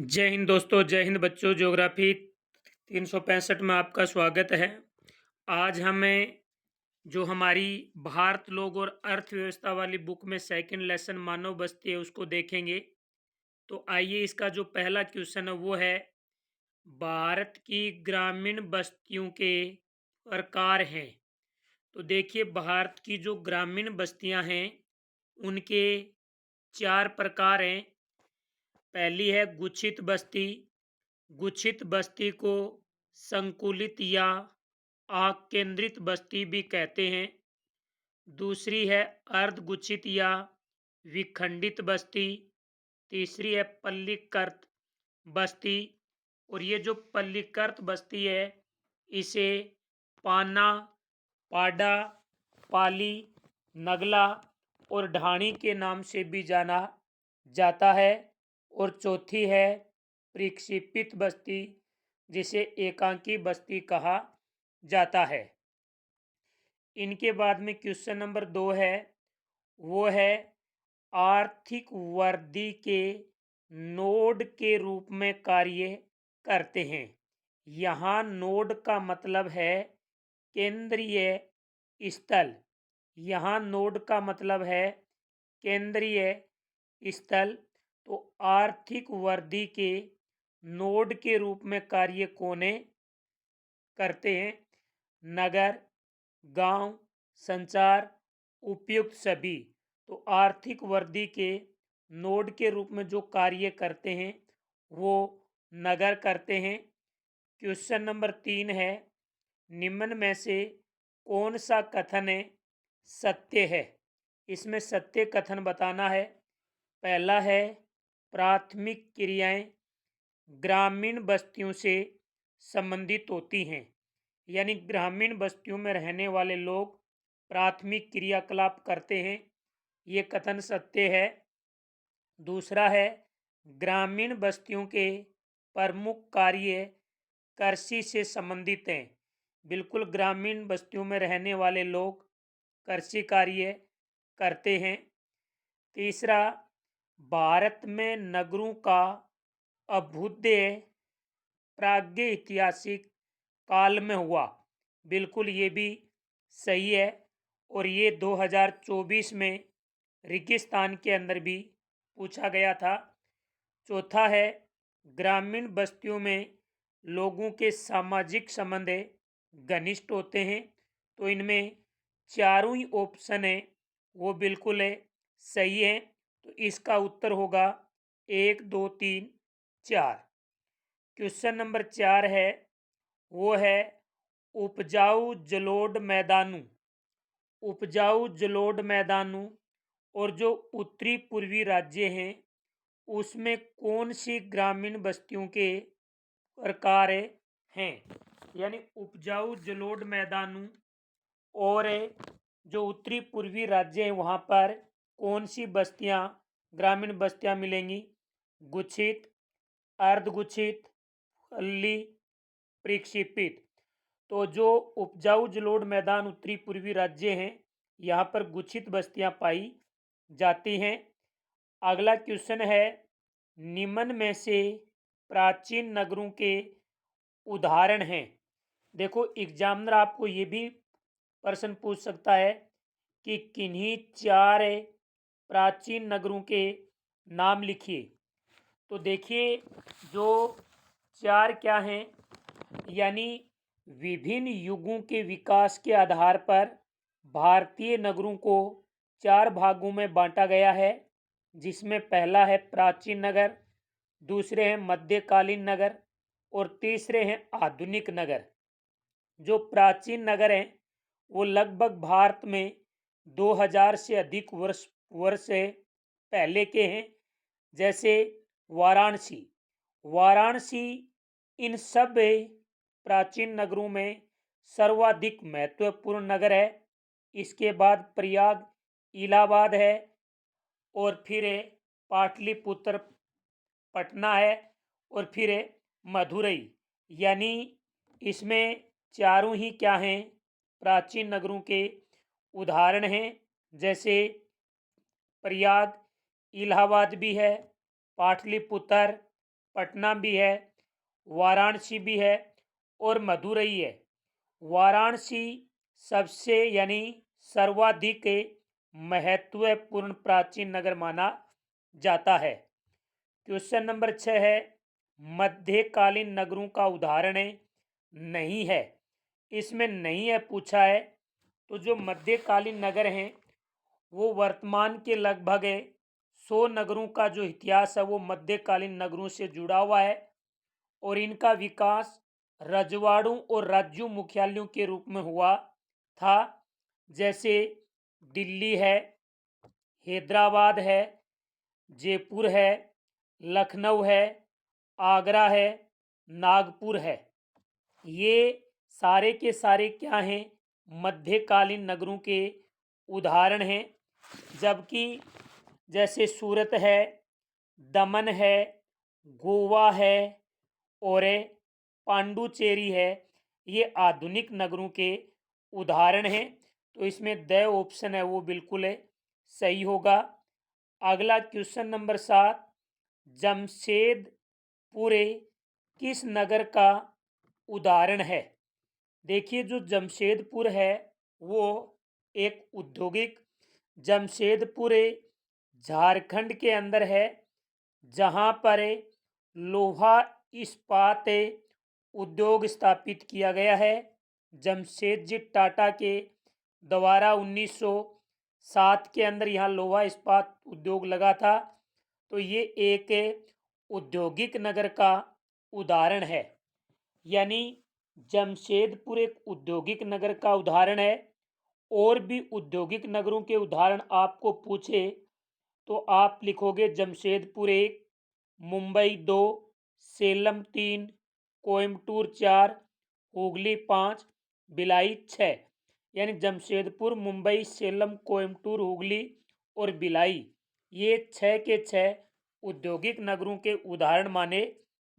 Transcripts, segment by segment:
जय हिंद दोस्तों, जय हिंद बच्चों। ज्योग्राफी 365 में आपका स्वागत है। आज हमें जो हमारी भारत लोग और अर्थव्यवस्था वाली बुक में सेकंड लेसन मानव बस्ती है उसको देखेंगे। तो आइए, इसका जो पहला क्वेश्चन है वो है, भारत की ग्रामीण बस्तियों के प्रकार हैं। तो देखिए, भारत की जो ग्रामीण बस्तियां हैं उनके चार प्रकार हैं। पहली है गुच्छित बस्ती। गुच्छित बस्ती को संकुलित या आकेंद्रित बस्ती भी कहते हैं। दूसरी है अर्धगुच्छित या विखंडित बस्ती। तीसरी है पल्लीकृत बस्ती। और ये जो पल्लीकृत बस्ती है इसे पाना, पाडा, पाली, नगला और ढाणी के नाम से भी जाना जाता है। और चौथी है प्रक्षेपित बस्ती, जिसे एकांकी बस्ती कहा जाता है। इनके बाद में क्वेश्चन नंबर 2 है, वो है आर्थिक वृद्धि के नोड के रूप में कार्य करते हैं। यहाँ नोड का मतलब है केंद्रीय स्थल। यहाँ नोड का मतलब है केंद्रीय स्थल। तो आर्थिक वृद्धि के नोड के रूप में कार्य कोने करते हैं? नगर, गांव, संचार, उपयुक्त सभी। तो आर्थिक वृद्धि के नोड के रूप में जो कार्य करते हैं वो नगर करते हैं। क्वेश्चन नंबर 3 है, निम्न में से कौन सा कथन है सत्य है? इसमें सत्य कथन बताना है। पहला है प्राथमिक क्रियाएं ग्रामीण बस्तियों से संबंधित होती हैं। यानी ग्रामीण बस्तियों में रहने वाले लोग प्राथमिक क्रियाकलाप करते हैं, ये कथन सत्य है। दूसरा है ग्रामीण बस्तियों के प्रमुख कार्य कृषि से संबंधित हैं। बिल्कुल, ग्रामीण बस्तियों में रहने वाले लोग कृषि कार्य करते हैं। तीसरा, भारत में नगरों का अभ्युदय प्रागैतिहासिक काल में हुआ। बिल्कुल, ये भी सही है। और ये 2024 में रेगिस्तान के अंदर भी पूछा गया था। चौथा है ग्रामीण बस्तियों में लोगों के सामाजिक संबंध घनिष्ठ होते हैं। तो इनमें चारों ही ऑप्शन है वो बिल्कुल है सही है। तो इसका उत्तर होगा 1, 2, 3, 4। क्वेश्चन नंबर 4 है, वो है उपजाऊ जलोढ़ मैदानों। उपजाऊ जलोढ़ मैदानों और जो उत्तरी पूर्वी राज्य हैं उसमें कौन सी ग्रामीण बस्तियों के प्रकार हैं? यानी उपजाऊ जलोढ़ मैदानों और जो उत्तरी पूर्वी राज्य हैं वहाँ पर कौन सी बस्तियाँ, ग्रामीण बस्तियाँ मिलेंगी? गुच्छित, अर्धगुच्छित, पल्ली, प्रक्षेपित। तो जो उपजाऊ जलोढ़ मैदान उत्तरी पूर्वी राज्य हैं यहाँ पर गुच्छित बस्तियां पाई जाती हैं। अगला क्वेश्चन है, निम्न में से प्राचीन नगरों के उदाहरण हैं। देखो, एग्जामिनर आपको ये भी प्रश्न पूछ सकता है कि किन्हीं 4 प्राचीन नगरों के नाम लिखिए। तो देखिए, जो 4 क्या हैं, यानी विभिन्न युगों के विकास के आधार पर भारतीय नगरों को 4 भागों में बांटा गया है। जिसमें पहला है प्राचीन नगर, दूसरे हैं मध्यकालीन नगर और तीसरे हैं आधुनिक नगर। जो प्राचीन नगर हैं वो लगभग भारत में 2000 से अधिक वर्ष से पहले के हैं। जैसे वाराणसी। वाराणसी इन सब प्राचीन नगरों में सर्वाधिक महत्वपूर्ण नगर है। इसके बाद प्रयाग, इलाहाबाद है और फिर पाटलिपुत्र, पटना है और फिर मदुरई। यानी इसमें चारों ही क्या हैं, प्राचीन नगरों के उदाहरण हैं। जैसे प्रयाग, इलाहाबाद भी है, पाटलिपुत्र, पटना भी है, वाराणसी भी है और मदुरई है। वाराणसी सबसे यानी सर्वाधिक महत्वपूर्ण प्राचीन नगर माना जाता है। क्वेश्चन नंबर 6 है, मध्यकालीन नगरों का उदाहरण नहीं है। इसमें नहीं है पूछा है, तो जो मध्यकालीन नगर हैं वो वर्तमान के लगभग 100 नगरों का जो इतिहास है वो मध्यकालीन नगरों से जुड़ा हुआ है और इनका विकास रजवाड़ों और राज्यों मुख्यालयों के रूप में हुआ था। जैसे दिल्ली है, हैदराबाद है, जयपुर है, लखनऊ है, आगरा है, नागपुर है। ये सारे के सारे क्या हैं, मध्यकालीन नगरों के उदाहरण हैं। जबकि जैसे सूरत है, दमन है, गोवा है और पांडुचेरी है, ये आधुनिक नगरों के उदाहरण हैं। तो इसमें द ऑप्शन है वो बिल्कुल सही होगा। अगला क्वेश्चन नंबर 7, जमशेदपुर किस नगर का उदाहरण है? देखिए जो जमशेदपुर है वो एक औद्योगिक, जमशेदपुर झारखंड के अंदर है, जहां पर लोहा इस्पात उद्योग स्थापित किया गया है। जमशेदजी टाटा के द्वारा 1907 के अंदर यहाँ लोहा इस्पात उद्योग लगा था। तो ये एक औद्योगिक नगर का उदाहरण है। यानी जमशेदपुर एक औद्योगिक नगर का उदाहरण है। और भी औद्योगिक नगरों के उदाहरण आपको पूछे तो आप लिखोगे जमशेदपुर 1, मुंबई 2, सेलम 3, कोयम्बटूर 4, हुगली 5, भिलाई 6। यानी जमशेदपुर, मुंबई, सेलम, कोयम्बटूर, हुगली और भिलाई, ये 6 के 6 औद्योगिक नगरों के उदाहरण माने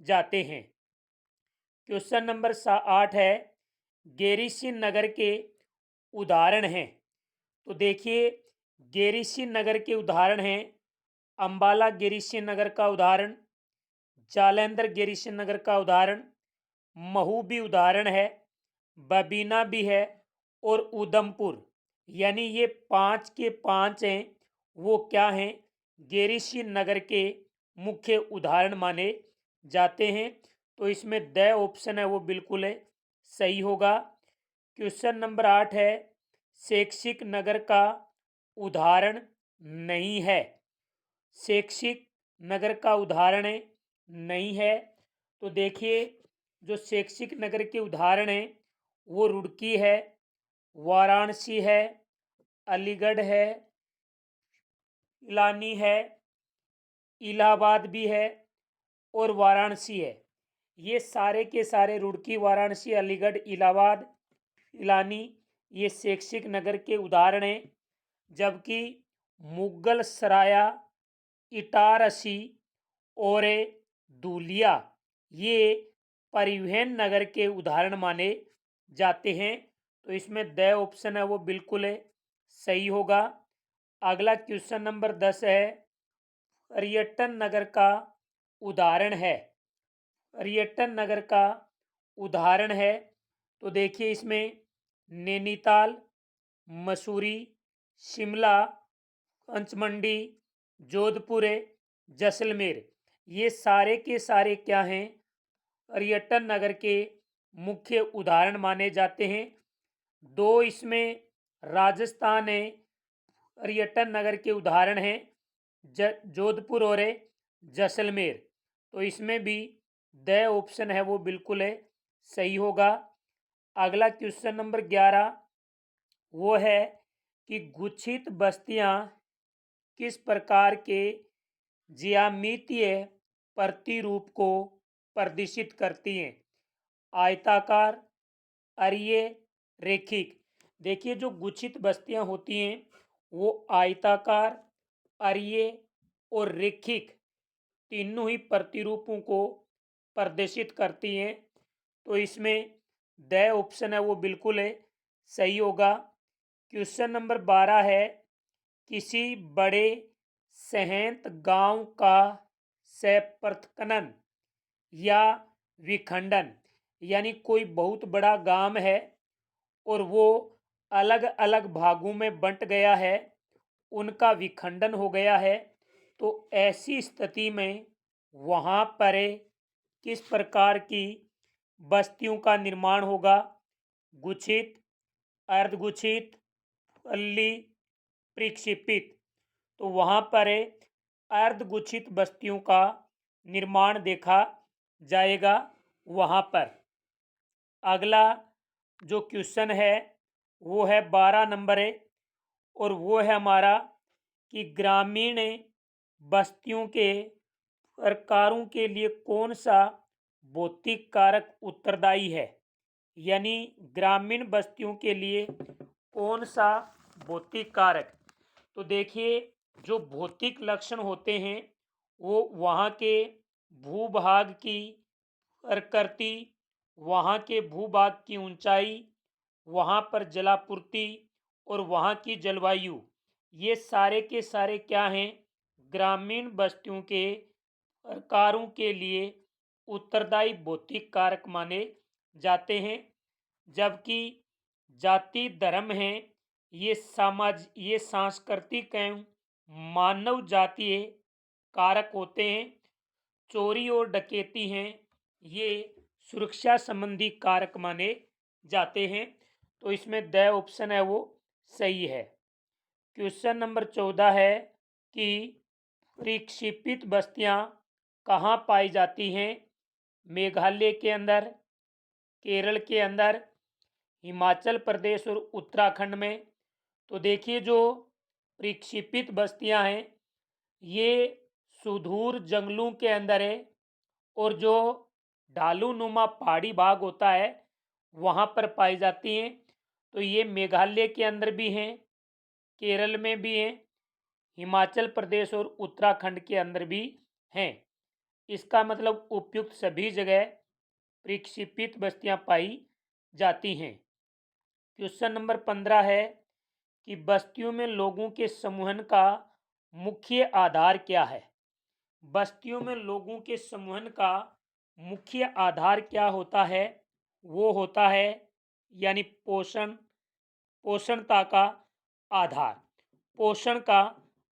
जाते हैं। क्वेश्चन नंबर 8 है, गेरिसिन नगर के उदाहरण हैं। तो देखिए गेरिसिन नगर के उदाहरण हैं, अंबाला गेरिसिन नगर का उदाहरण, जालंधर गेरिसिन नगर का उदाहरण, महू भी उदाहरण है, बबीना भी है और उधमपुर। यानी ये 5 के 5 हैं वो क्या हैं, गेरिसिन नगर के मुख्य उदाहरण माने जाते हैं। तो इसमें द ऑप्शन है वो बिल्कुल सही होगा। क्वेश्चन नंबर 8 है, शैक्षिक नगर का उदाहरण नहीं है। शैक्षिक नगर का उदाहरण नहीं है। तो देखिए जो शैक्षिक नगर के उदाहरण हैं वो रुड़की है, वाराणसी है, अलीगढ़ है, इलानी है, इलाहाबाद भी है और वाराणसी है। ये सारे के सारे रुड़की, वाराणसी, अलीगढ़, इलाहाबाद, इलानी, ये शैक्षिक नगर के उदाहरण हैं। जबकि मुगल सराया, इटारसी और धूलिया ये परिवहन नगर के उदाहरण माने जाते हैं। तो इसमें द ऑप्शन है वो बिल्कुल सही होगा। अगला क्वेश्चन नंबर 10 है, पर्यटन नगर का उदाहरण है। पर्यटन नगर का उदाहरण है। तो देखिए इसमें नैनीताल, मसूरी, शिमला, पंचमंडी, जोधपुर, जैसलमेर, ये सारे के सारे क्या हैं, पर्यटन नगर के मुख्य उदाहरण माने जाते हैं। 2 इसमें राजस्थान है, पर्यटन नगर के उदाहरण हैं, जोधपुर और जैसलमेर। तो इसमें भी द ऑप्शन है वो बिल्कुल सही होगा। अगला क्वेश्चन नंबर 11 वो है कि गुच्छित बस्तियां किस प्रकार के ज्यामितीय प्रतिरूप को प्रदर्शित करती हैं? आयताकार, अरीय, रेखिक। देखिए जो गुच्छित बस्तियां होती हैं वो आयताकार, अरीय और रेखिक तीनों ही प्रतिरूपों को प्रदर्शित करती हैं। तो इसमें द ऑप्शन है वो बिल्कुल सही होगा। क्वेश्चन नंबर 12 है, किसी बड़े सहंत गांव का सपृथक्करण या विखंडन, यानी कोई बहुत बड़ा गांव है और वो अलग अलग भागों में बंट गया है, उनका विखंडन हो गया है, तो ऐसी स्थिति में वहाँ पर किस प्रकार की बस्तियों का निर्माण होगा? गुच्छित, अर्धगुच्छित, पल्ली, प्रक्षेपित। तो वहाँ पर अर्धगुच्छित बस्तियों का निर्माण देखा जाएगा वहाँ पर। अगला जो क्वेश्चन है वो है 12 नंबर है, और वो है हमारा कि ग्रामीण बस्तियों के प्रकारों के लिए कौन सा भौतिक कारक उत्तरदायी है? यानी ग्रामीण बस्तियों के लिए कौन सा भौतिक कारक? तो देखिए, जो भौतिक लक्षण होते हैं वो वहाँ के भूभाग की प्रकृति, वहाँ के भूभाग की ऊंचाई, वहाँ पर जलापूर्ति और वहाँ की जलवायु, ये सारे के सारे क्या हैं? ग्रामीण बस्तियों के प्रकारों के लिए उत्तरदायी भौतिक कारक माने जाते हैं। जबकि जाति धर्म है, ये सांस्कृतिक एवं मानव जातीय कारक होते हैं। चोरी और डकैती हैं, ये सुरक्षा संबंधी कारक माने जाते हैं। तो इसमें द ऑप्शन है वो सही है। क्वेश्चन नंबर 14 है कि प्रक्षेपित बस्तियां कहाँ पाई जाती हैं? मेघालय के अंदर, केरल के अंदर, हिमाचल प्रदेश और उत्तराखंड में। तो देखिए, जो प्रक्षेपित बस्तियां हैं ये सुदूर जंगलों के अंदर है, और जो ढालू नुमा पहाड़ी भाग होता है वहाँ पर पाई जाती हैं। तो ये मेघालय के अंदर भी हैं, केरल में भी हैं, हिमाचल प्रदेश और उत्तराखंड के अंदर भी हैं। इसका मतलब उपयुक्त सभी जगह प्रक्षेपित बस्तियां पाई जाती हैं। क्वेश्चन नंबर 15 है कि बस्तियों में लोगों के समूहन का मुख्य आधार क्या है? बस्तियों में लोगों के समूहन का मुख्य आधार क्या होता है? वो होता है यानी पोषणता का आधार, पोषण का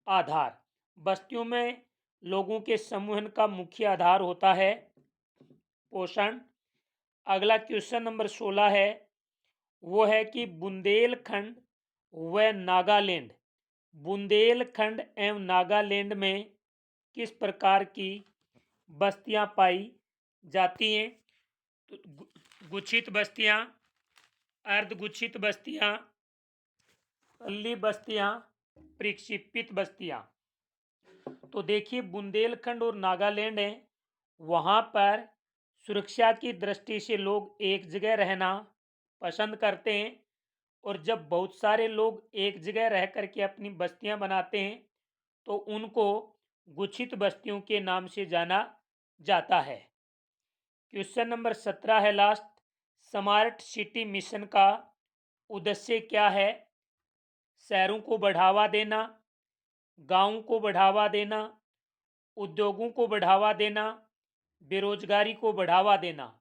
आधार। बस्तियों में लोगों के समूहन का मुख्य आधार होता है पोषण। अगला क्वेश्चन नंबर 16 है, वो है कि बुंदेलखंड एवं नागालैंड में किस प्रकार की बस्तियां पाई जाती हैं? तो गुच्छित बस्तियां, अर्धगुच्छित बस्तियां, पल्ली बस्तियां, प्रक्षेपित बस्तियां। तो देखिए, बुंदेलखंड और नागालैंड है, वहाँ पर सुरक्षा की दृष्टि से लोग एक जगह रहना पसंद करते हैं, और जब बहुत सारे लोग एक जगह रह करके अपनी बस्तियां बनाते हैं तो उनको गुच्छित बस्तियों के नाम से जाना जाता है। क्वेश्चन नंबर 17 है लास्ट, स्मार्ट सिटी मिशन का उद्देश्य क्या है? शहरों को बढ़ावा देना, गांवों को बढ़ावा देना, उद्योगों को बढ़ावा देना, बेरोजगारी को बढ़ावा देना।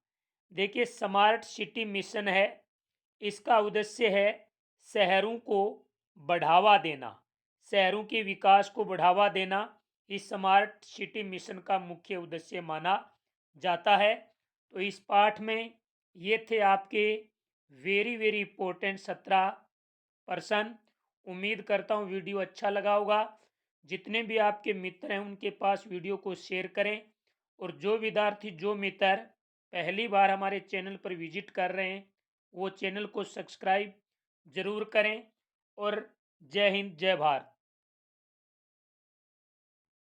देखिए, स्मार्ट सिटी मिशन है, इसका उद्देश्य है शहरों को बढ़ावा देना, शहरों के विकास को बढ़ावा देना। इस स्मार्ट सिटी मिशन का मुख्य उद्देश्य माना जाता है। तो इस पाठ में ये थे आपके वेरी वेरी इंपॉर्टेंट 17 प्रश्न। उम्मीद करता हूँ वीडियो अच्छा लगा होगा। जितने भी आपके मित्र हैं उनके पास वीडियो को शेयर करें, और जो विद्यार्थी, जो मित्र पहली बार हमारे चैनल पर विजिट कर रहे हैं वो चैनल को सब्सक्राइब जरूर करें। और जय हिंद, जय भारत।